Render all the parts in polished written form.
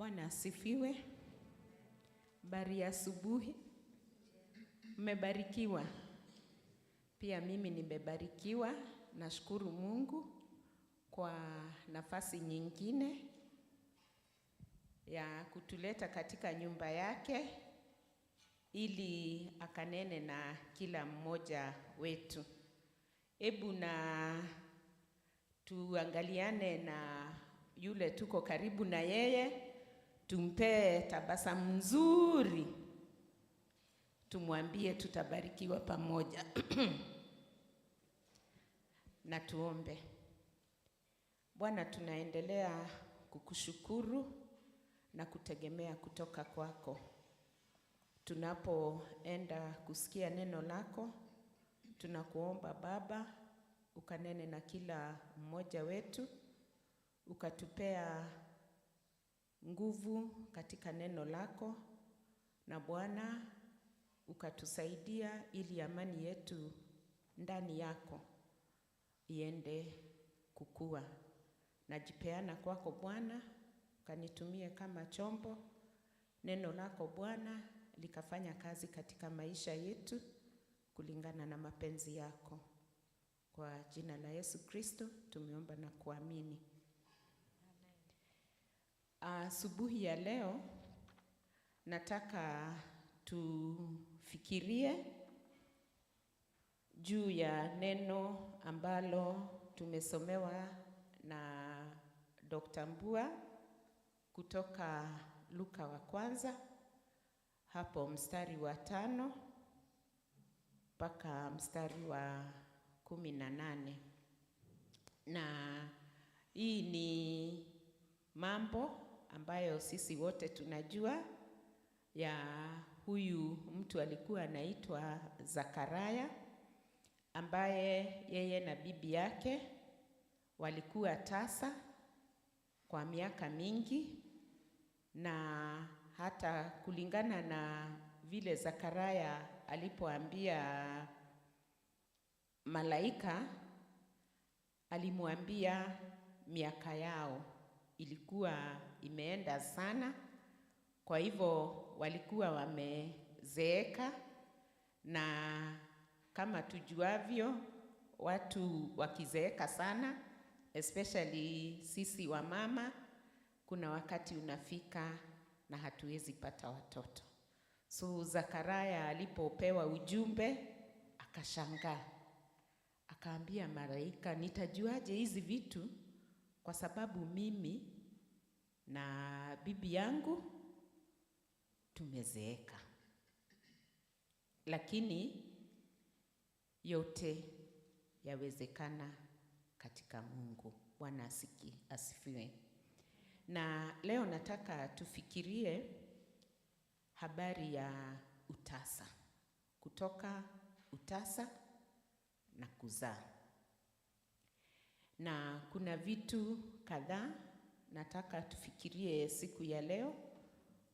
Bwana asifiwe. Habari ya asubuhi. Mmebarikiwa. Pia mimi nimebarikiwa. Nashukuru Mungu kwa nafasi nyingine ya kutuleta katika nyumba yake ili akanene na kila mmoja wetu. Hebu na tuangaliane na yule tuko karibu na yeye, tumpe tabasamu nzuri, tumwambie tutabarikiwa pamoja. Na tuombe. Bwana, tunaendelea kukushukuru na kutegemea kutoka kwako. Tunapoenda kusikia neno lako, tunakuomba Baba, ukanene na kila mmoja wetu, ukatupea nguvu katika neno lako, na Bwana ukatusaidia ili amani yetu ndani yako iende kukua. Najipeana kwako Bwana, ukanitumie kama chombo. Neno lako Bwana likafanya kazi katika maisha yetu kulingana na mapenzi yako. Kwa jina la Yesu Kristo tumeomba na kuamini. Asubuhi ya leo nataka tufikirie juu ya neno ambalo tumesomewa na Dr. Mbua kutoka Luka wa kwanza, hapo mstari wa 5 mpaka mstari wa 18. Na hii ni mambo ambayo sisi wote tunajua ya huyu mtu alikuwa anaitwa Zakaria, ambaye yeye na bibi yake walikuwa tasa kwa miaka mingi, na hata kulingana na vile Zakaria alipoambia malaika, alimwambia miaka yao ilikuwa imeenda sana, kwa hivyo walikuwa wamezeeka. Na kama tujuavyo, watu wakizeeka sana, especially sisi wa mama, kuna wakati unafika na hatuwezi pata watoto. So Zakaria alipopewa ujumbe akashangaa, akaambia malaika, nitajuaje hizi vitu kwa sababu mimi na bibi yangu tumezeeka? Lakini yote yawezekana katika Mungu. Bwana asifiwe. Na leo nataka tufikirie habari ya utasa, kutoka utasa na kuzaa. Na kuna vitu kadhaa nataka tufikirie siku ya leo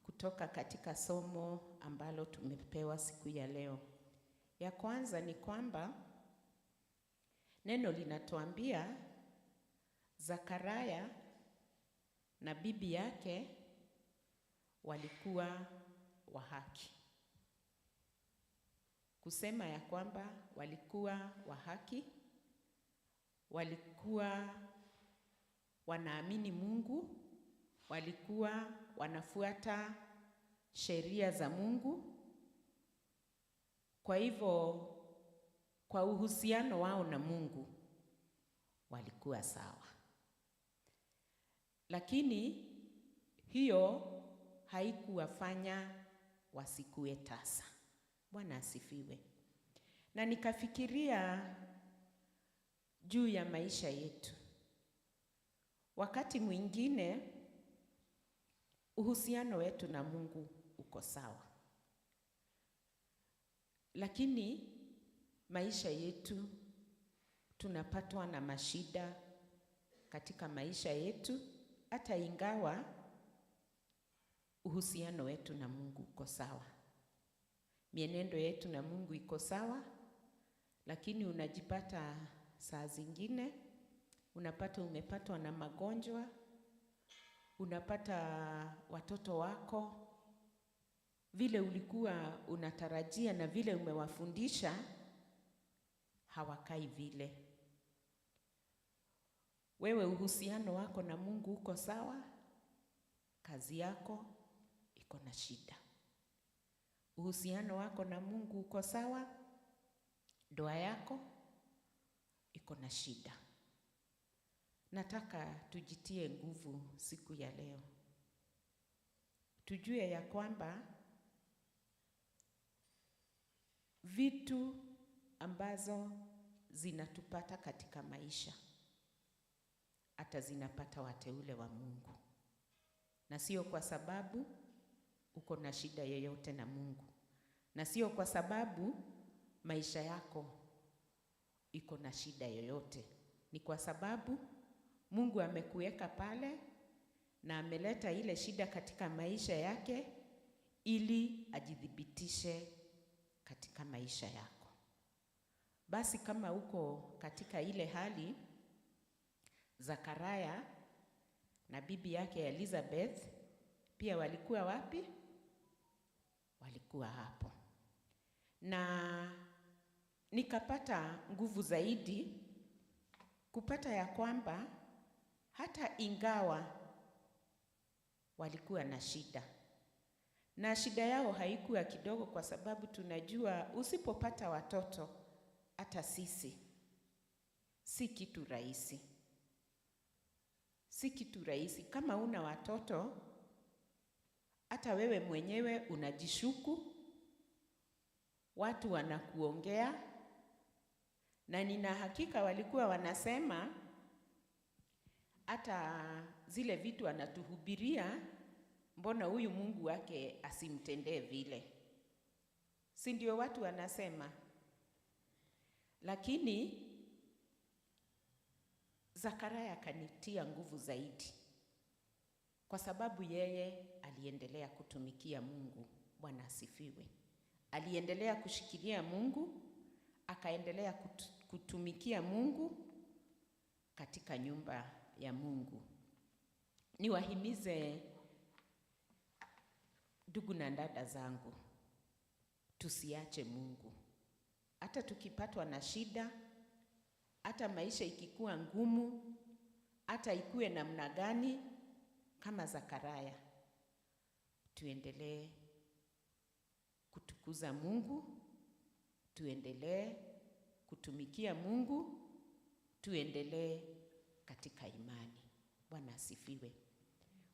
kutoka katika somo ambalo tumepewa siku ya leo. Ya kwanza ni kwamba neno linatuambia Zakaria na bibi yake walikuwa wa haki. Kusema ya kwamba walikuwa wa haki, walikuwa wanaamini Mungu, walikuwa wanafuata sheria za Mungu. Kwa hivyo kwa uhusiano wao na Mungu walikuwa sawa. Lakini hiyo haikuwafanya wasikuwe tasa. Bwana asifiwe. Na nikafikiria juu ya maisha yetu. Wakati mwingine uhusiano wetu na Mungu uko sawa, lakini maisha yetu tunapatwa na mashida katika maisha yetu, hata ingawa uhusiano wetu na Mungu uko sawa. Mienendo yetu na Mungu iko sawa, lakini unajipata saa zingine unapata umepatwa na magonjwa, unapata watoto wako vile ulikuwa unatarajia na vile umewafundisha hawakai vile. Wewe uhusiano wako na Mungu uko sawa, kazi yako iko na shida. Uhusiano wako na Mungu uko sawa, ndoa yako iko na shida. Nataka tujitie nguvu siku ya leo. Tujue ya kwamba vitu ambazo zinatupata katika maisha hata zinapata wateule wa Mungu. Na sio kwa sababu uko na shida yoyote na Mungu. Na sio kwa sababu maisha yako iko na shida yoyote. Ni kwa sababu Mungu amekuweka pale na ameleta ile shida katika maisha yake ili ajidhibitishe katika maisha yako. Basi kama uko katika ile hali, Zakaria na bibi yake Elizabeth pia walikuwa wapi? Walikuwa hapo. Na nikapata nguvu zaidi kupata ya kwamba hata ingawa walikuwa na shida, na shida yao haikuwa kidogo, kwa sababu tunajua usipopata watoto, hata sisi, si kitu rahisi. Si kitu rahisi. Kama una watoto, hata wewe mwenyewe unajishuku, watu wanakuongea, na nina hakika walikuwa wanasema hata zile vitu anatuhubiria, mbona huyu Mungu wake asimtendee vile? Si ndio watu wanasema? Lakini Zakaria akanitia nguvu zaidi, kwa sababu yeye aliendelea kutumikia Mungu. Bwana asifiwe. Aliendelea kushikilia Mungu, akaendelea kutumikia Mungu katika nyumba ya Mungu. Niwahimize ndugu na dada zangu, tusiache Mungu. Hata tukipatwa na shida, hata maisha ikikuwa ngumu, hata ikuwe namna gani, kama Zakaria, tuendelee kutukuza Mungu, tuendelee kutumikia Mungu, tuendelee katika imani. Bwana asifiwe.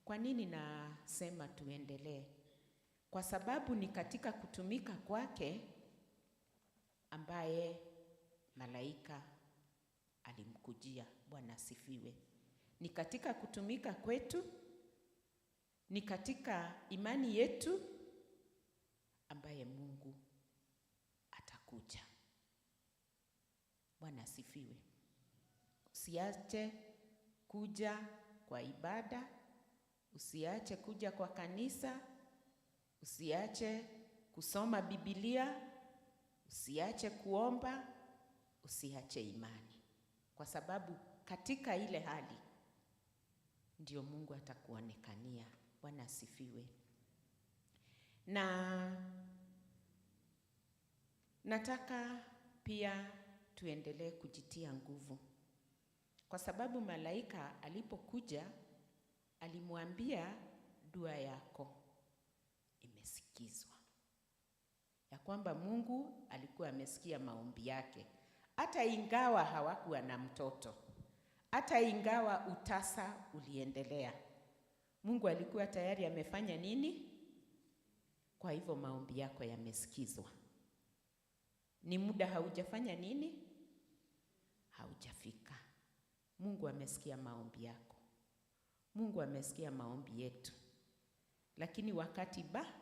Kwa nini nasema tuendelee? Kwa sababu ni katika kutumika kwake ambaye malaika alimkujia. Bwana asifiwe. Ni katika kutumika kwetu, ni katika imani yetu ambaye Mungu atakuja. Bwana asifiwe. Usiache kuja kwa ibada, usiache kuja kwa kanisa, usiache kusoma Biblia, usiache kuomba, usiache imani. Kwa sababu katika ile hali ndio Mungu atakuonekania. Bwana asifiwe. Na nataka pia tuendelee kujitia nguvu, kwa sababu malaika alipokuja alimwambia dua yako imesikizwa, ya kwamba Mungu alikuwa amesikia maombi yake. Hata ingawa hawakuwa na mtoto, hata ingawa utasa uliendelea, Mungu alikuwa tayari amefanya nini? Kwa hivyo maombi yako yamesikizwa. Ni muda haujafanya nini? Haujafika. Mungu amesikia maombi yako. Mungu amesikia maombi yetu. Lakini wakati bado.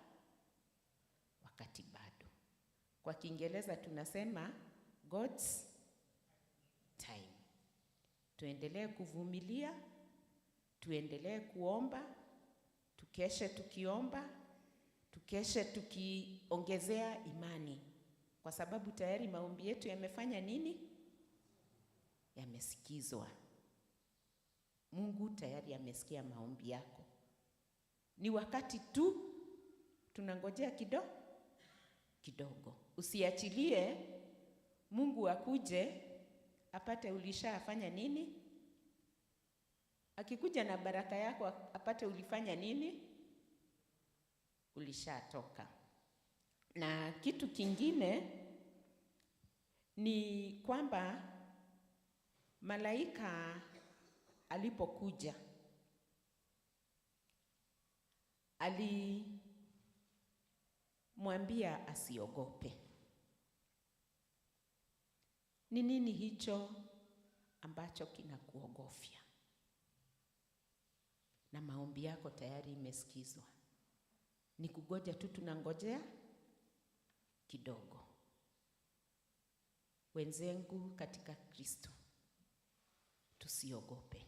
Kwa Kiingereza tunasema God's time. Tuendelee kuvumilia, tuendelee kuomba, tukeshe tukiomba, tukeshe tukiongezea imani, kwa sababu tayari maombi yetu yamefanya nini? Yamesikizwa. Mungu tayari amesikia maombi yako. Ni wakati tu tunangojea kidogo. Usiachilie Mungu akuje apate ulishafanya nini? Akikuja na baraka yako apate ulifanya nini? Ulishatoka. Na kitu kingine ni kwamba malaika alipokuja alimwambia asiogope. Ni nini hicho ambacho kinakuogofya? Na maombi yako tayari imesikizwa. Ni kugoja tu, tunangojea kidogo. Wenzangu katika Kristo, tusiogope,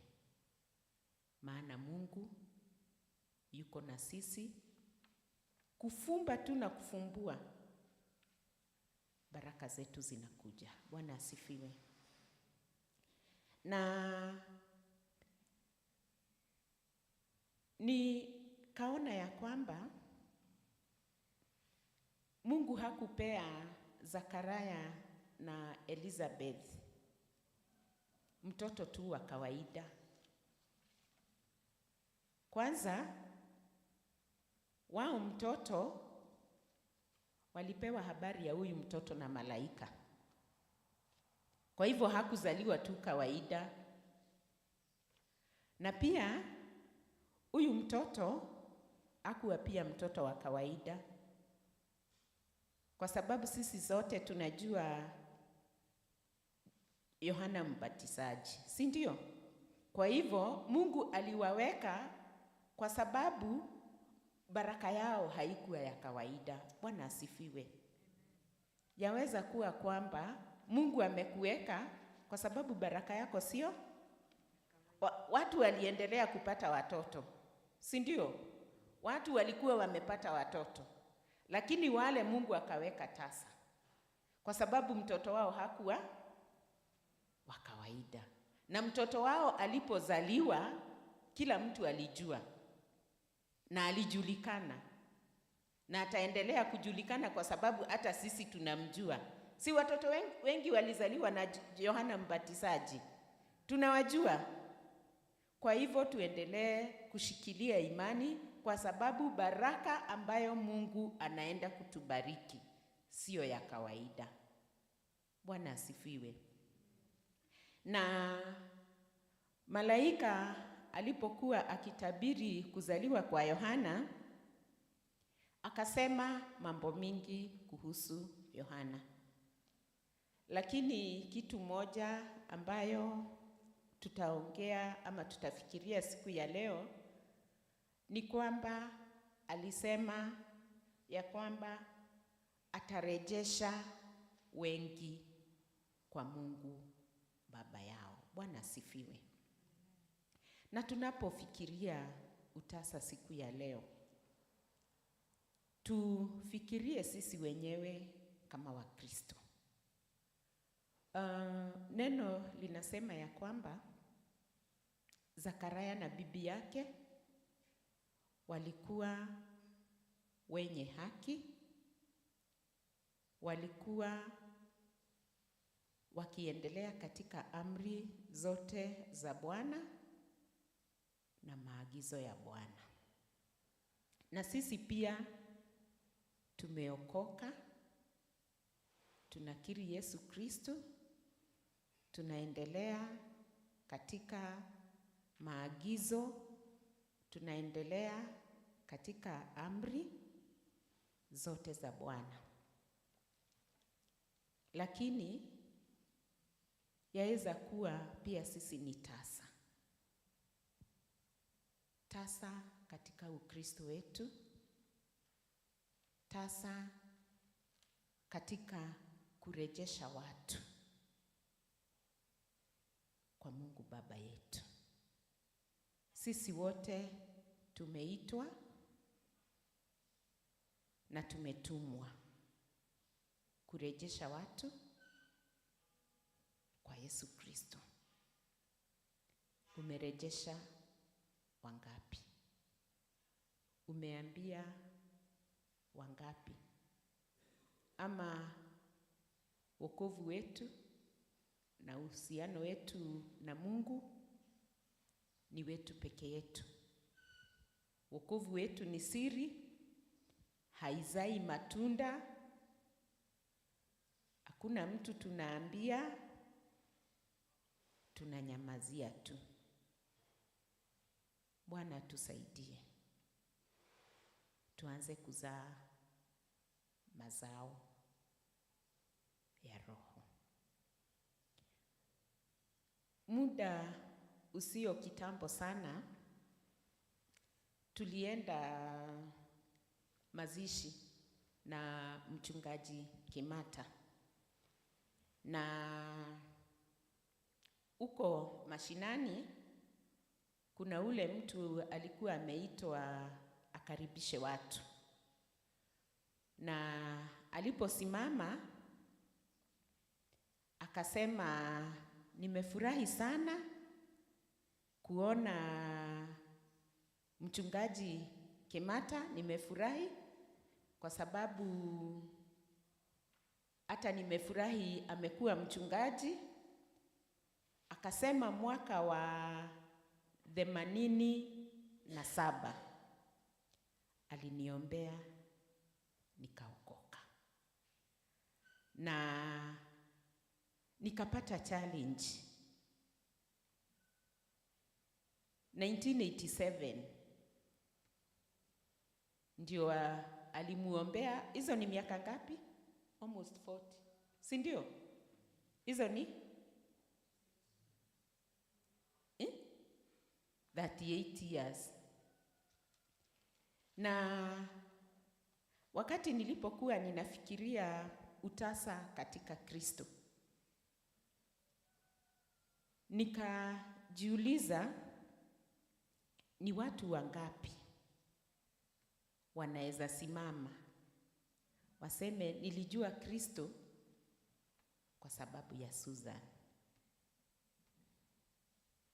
maana Mungu yuko na sisi. Kufumba tu na kufumbua, baraka zetu zinakuja. Bwana asifiwe. Na nikaona ya kwamba Mungu hakupea Zakaria na Elizabeth mtoto tu wa kawaida. Kwanza wao mtoto walipewa habari ya huyu mtoto na malaika. Kwa hivyo hakuzaliwa tu kawaida. Na pia huyu mtoto hakuwa pia mtoto wa kawaida, kwa sababu sisi zote tunajua Yohana Mbatizaji, si ndio? Kwa hivyo Mungu aliwaweka kwa sababu baraka yao haikuwa ya kawaida. Bwana asifiwe. Yaweza kuwa kwamba Mungu amekuweka kwa sababu baraka yako sio. Watu waliendelea kupata watoto, si ndio? Watu walikuwa wamepata watoto, lakini wale Mungu akaweka tasa kwa sababu mtoto wao hakuwa wa kawaida. Na mtoto wao alipozaliwa kila mtu alijua na alijulikana, na ataendelea kujulikana kwa sababu hata sisi tunamjua. Si watoto wengi walizaliwa na Yohana Mbatizaji, tunawajua. Kwa hivyo tuendelee kushikilia imani, kwa sababu baraka ambayo Mungu anaenda kutubariki sio ya kawaida. Bwana asifiwe. Na malaika alipokuwa akitabiri kuzaliwa kwa Yohana, akasema mambo mingi kuhusu Yohana. Lakini kitu moja ambayo tutaongea ama tutafikiria siku ya leo ni kwamba alisema ya kwamba atarejesha wengi kwa Mungu Baba yao. Bwana asifiwe. Na tunapofikiria utasa siku ya leo, tufikirie sisi wenyewe kama Wakristo. Neno linasema ya kwamba Zakaria na bibi yake walikuwa wenye haki, walikuwa wakiendelea katika amri zote za Bwana na maagizo ya Bwana. Na sisi pia tumeokoka, tunakiri Yesu Kristo, tunaendelea katika maagizo, tunaendelea katika amri zote za Bwana. Lakini yaweza kuwa pia sisi ni tasa katika Ukristo wetu, tasa katika kurejesha watu kwa Mungu Baba yetu. Sisi wote tumeitwa na tumetumwa kurejesha watu kwa Yesu Kristo. Umerejesha wangapi? umeambia wangapi? Ama wokovu wetu na uhusiano wetu na Mungu ni wetu peke yetu. Wokovu wetu ni siri, haizai matunda. Hakuna mtu tunaambia, tunanyamazia tu. Bwana tusaidie, tuanze kuzaa mazao ya Roho. Muda usio kitambo sana tulienda mazishi na mchungaji Kimata, na uko mashinani kuna ule mtu alikuwa ameitwa akaribishe watu, na aliposimama akasema, nimefurahi sana kuona mchungaji Kimata, nimefurahi kwa sababu hata nimefurahi amekuwa mchungaji. Akasema mwaka wa 87 aliniombea nikaokoka, na nikapata challenge 1987 ndio alimuombea. Hizo ni miaka ngapi? Almost 40, si ndio? Hizo ni 38 years. Na wakati nilipokuwa ninafikiria utasa katika Kristo, nikajiuliza ni watu wangapi wanaweza simama waseme nilijua Kristo kwa sababu ya Susan.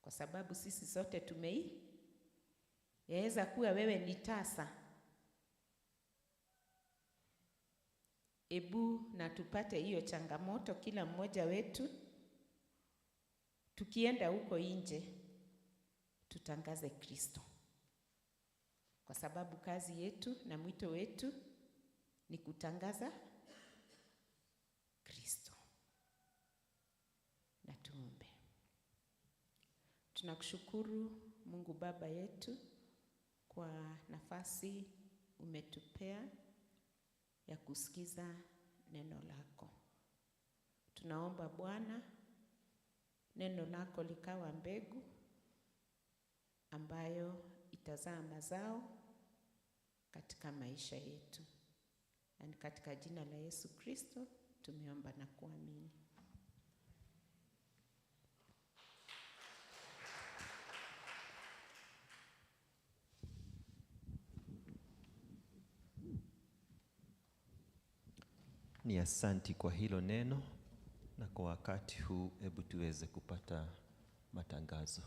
Kwa sababu sisi sote yaweza kuwa wewe ni tasa. Ebu na tupate hiyo changamoto kila mmoja wetu, tukienda huko nje tutangaze Kristo, kwa sababu kazi yetu na mwito wetu ni kutangaza Kristo. Na tuombe. Tunakushukuru Mungu Baba yetu kwa nafasi umetupea ya kusikiza neno lako. Tunaomba Bwana, neno lako likawa mbegu ambayo itazaa mazao katika maisha yetu. Na katika jina la Yesu Kristo tumeomba na kuamini. Ni asanti kwa hilo neno, na kwa wakati huu hebu tuweze kupata matangazo.